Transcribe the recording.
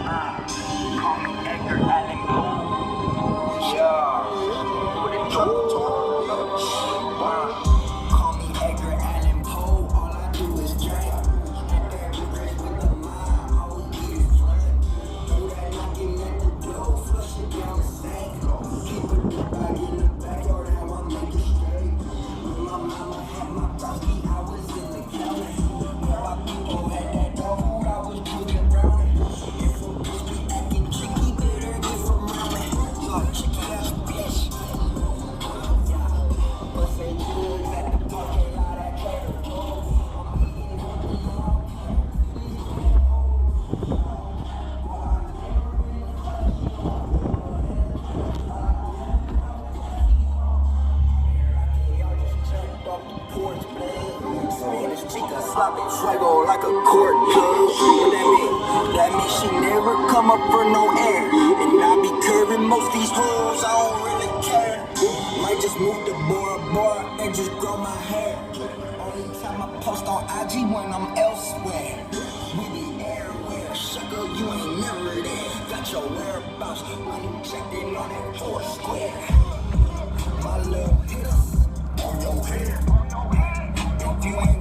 Call me Edgar Allan Poe. Yeah. What it do? Call me Edgar Allan Poe. All I do is drink. With the mind, always get it drunk. Know that knocking at the door, flush it down the sink. Keep it back in the backyard, how I make it straight. When my mama had my broski, I was in the county. When my people had that dog food, I was putting around it. If a bitch be acting tricky, better get from around it. Yo, tricky ass bitch. Bustin' jugs at the parking lot at Trader Joe's. Fuego like a court judge. What that mean? That means she never come up for no air. And I be curving most these hoes, I don't really care. Might just move the bar and just grow my hair. Only time I post on IG when I'm elsewhere. We be everywhere, sugar, you ain't never there. Got your whereabouts when you checked in on that four square. My little hitters on your head. If you ain't